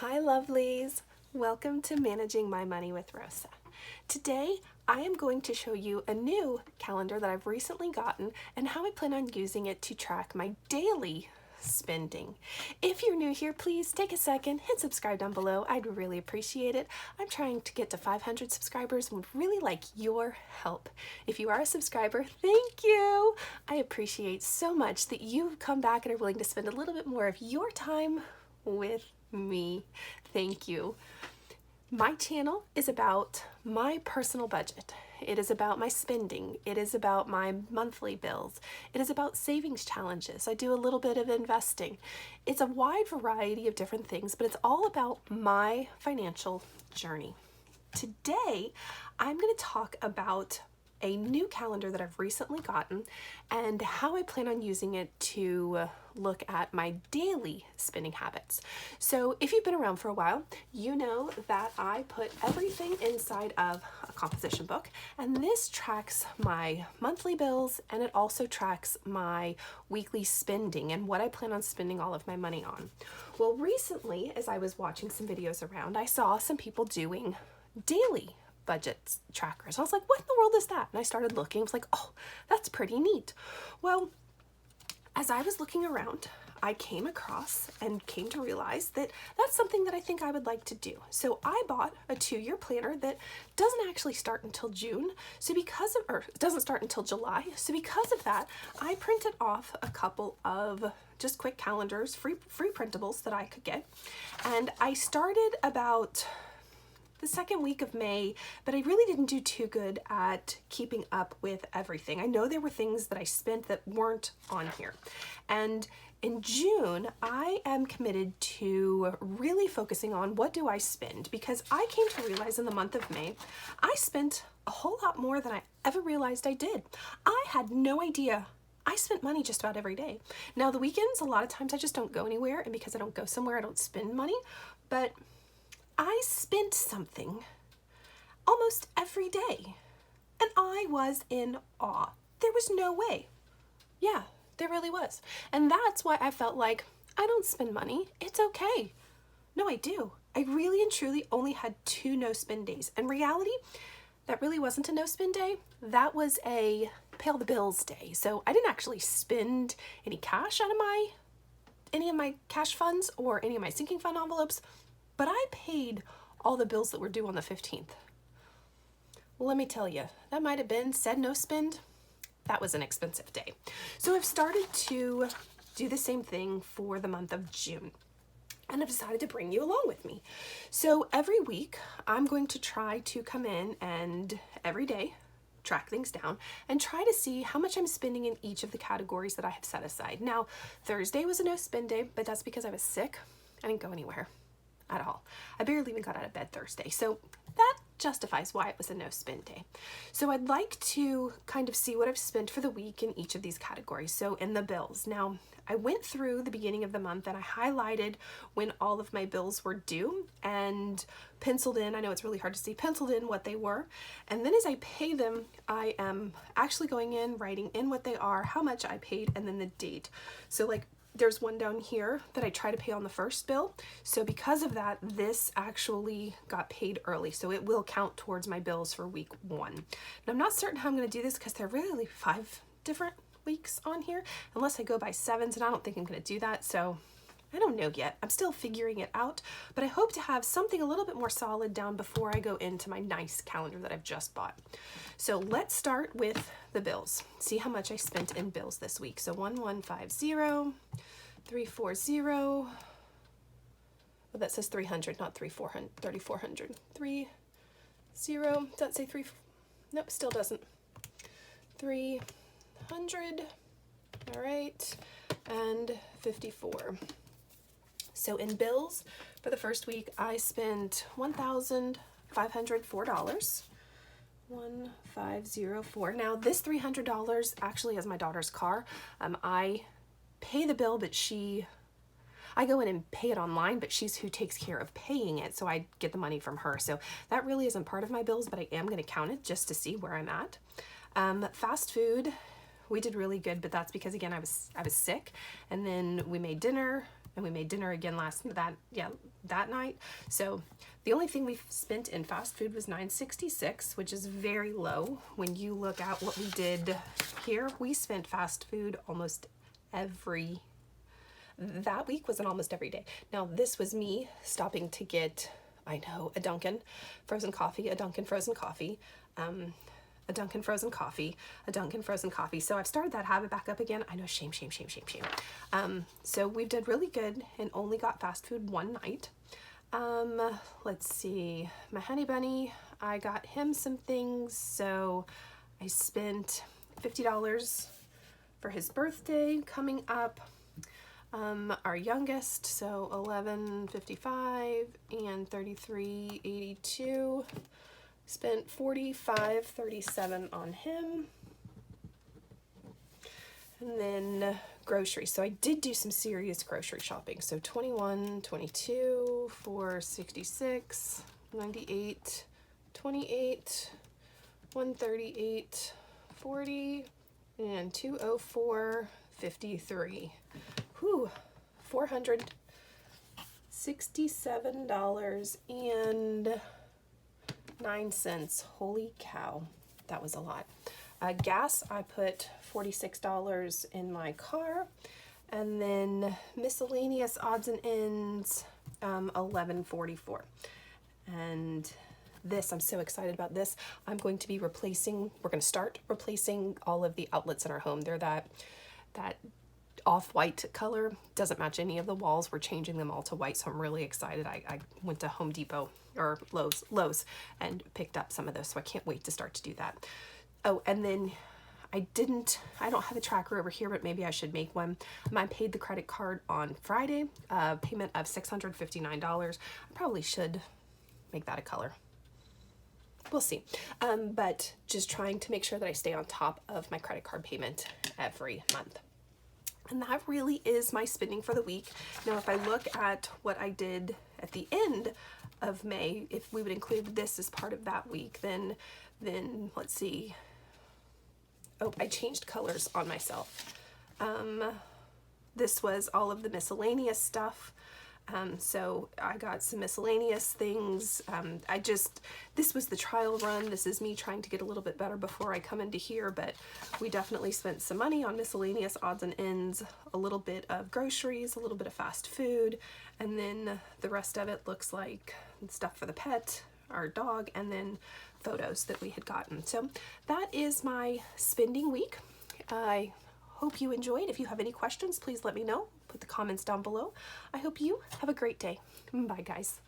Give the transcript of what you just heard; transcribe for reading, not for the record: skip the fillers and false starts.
Hi lovelies! Welcome to Managing My Money with Rosa. Today I am going to show you a new calendar that I've recently gotten and how I plan on using it to track my daily spending. If you're new here, please take a second, hit subscribe down below. I'd really appreciate it. I'm trying to get to 500 subscribers and would really like your help. If you are a subscriber, thank you! I appreciate so much that you've come back and are willing to spend a little bit more of your time with me. Thank you. My channel is about my personal budget. It is about my spending. It is about my monthly bills. It is about savings challenges. I do a little bit of investing. It's a wide variety of different things, but it's all about my financial journey. Today, I'm going to talk about a new calendar that I've recently gotten and how I plan on using it to look at my daily spending habits. So if you've been around for a while, you know that I put everything inside of a composition book, and this tracks my monthly bills and it also tracks my weekly spending and what I plan on spending all of my money on. Well, recently, as I was watching some videos around, I saw some people doing daily budget trackers. I was like, what in the world is that? And I started looking. I was like, oh, that's pretty neat. Well, as I was looking around, I came across and came to realize that that's something that I think I would like to do. So I bought a 2-year planner that doesn't actually start until June. So because of, or it doesn't start until July. So because of that, I printed off a couple of just quick calendars, free printables that I could get. And I started about the second week of May, but I really didn't do too good at keeping up with everything. I know there were things that I spent that weren't on here. And in June, I am committed to really focusing on what do I spend, because I came to realize in the month of May, I spent a whole lot more than I ever realized I did. I had no idea. I spent money just about every day. Now the weekends, a lot of times I just don't go anywhere, and because I don't go somewhere, I don't spend money, but I spent something almost every day, and I was in awe. There was no way. Yeah, there really was. And that's why I felt like I don't spend money. It's okay. No, I do. I really and truly only had 2 no-spend days. In reality, that really wasn't a no-spend day. That was a pay all the bills day. So I didn't actually spend any cash out of any of my cash funds or any of my sinking fund envelopes, but I paid all the bills that were due on the 15th. Well, let me tell you, that might have been said no spend. That was an expensive day. So I've started to do the same thing for the month of June, and I've decided to bring you along with me. So every week I'm going to try to come in and every day track things down and try to see how much I'm spending in each of the categories that I have set aside. Now, Thursday was a no spend day, but that's because I was sick. I didn't go anywhere at all. I barely even got out of bed Thursday. So that justifies why it was a no spend day. So I'd like to kind of see what I've spent for the week in each of these categories. So in the bills. Now, I went through the beginning of the month and I highlighted when all of my bills were due and penciled in, I know it's really hard to see, penciled in what they were. And then as I pay them, I am actually going in, writing in what they are, how much I paid, and then the date. So like, there's one down here that I try to pay on the first bill. So because of that, this actually got paid early. So it will count towards my bills for week 1. And I'm not certain how I'm going to do this because there are really 5 different weeks on here, unless I go by 7s, and I don't think I'm going to do that. So I don't know yet. I'm still figuring it out, but I hope to have something a little bit more solid down before I go into my nice calendar that I've just bought. So let's start with the bills. See how much I spent in bills this week. So 1150, 340. Well, that says 300, not 3400. 30. Does that say 3? Nope, still doesn't. 300. All right, and 54. So in bills for the first week, I spent $1,504. 1504. Now this $300 actually is my daughter's car. I pay the bill, but I go in and pay it online, but she's who takes care of paying it, so I get the money from her. So that really isn't part of my bills, but I am going to count it just to see where I'm at. Fast food, we did really good, but that's because again I was sick, and then we made dinner and we made dinner again that night. So the only thing we've spent in fast food was $9.66, which is very low. When you look at what we did here, we spent fast food almost that week was an almost every day. Now this was me stopping to get, I know, a Dunkin' frozen coffee, a Dunkin' frozen coffee, a Dunkin' frozen coffee, a Dunkin' frozen coffee. So I've started that habit back up again. I know, shame. So we've done really good and only got fast food one night. Let's see, my honey bunny, I got him some things. So I spent $50 for his birthday coming up. Our youngest, so 11.55 and 33.82, spent $45.37 on him. And then groceries. So I did do some serious grocery shopping. So 21, 22, 466, 98, 28, 138, 40, and 204.53. Whew, $467.09. Holy cow, that was a lot. Gas, I put $46 in my car, and then miscellaneous odds and ends, $11.44. And this, I'm so excited about this. We're going to start replacing all of the outlets in our home. They're that off-white color, doesn't match any of the walls. We're changing them all to white, so I'm really excited. I went to Home Depot or Lowe's and picked up some of those, so I can't wait to start to do that. Oh, and then I don't have a tracker over here, but maybe I should make one. I paid the credit card on Friday, payment of $659. I probably should make that a color. We'll see. But just trying to make sure that I stay on top of my credit card payment every month. And that really is my spending for the week. Now, if I look at what I did at the end of May, if we would include this as part of that week, then let's see. Oh, I changed colors on myself. This was all of the miscellaneous stuff. So I got some miscellaneous things. This was the trial run. This is me trying to get a little bit better before I come into here, but we definitely spent some money on miscellaneous odds and ends, a little bit of groceries, a little bit of fast food, and then the rest of it looks like stuff for the pet, our dog, and then photos that we had gotten. So that is my spending week. I hope you enjoyed. If you have any questions, please let me know. Put the comments down below. I hope you have a great day. Bye, guys.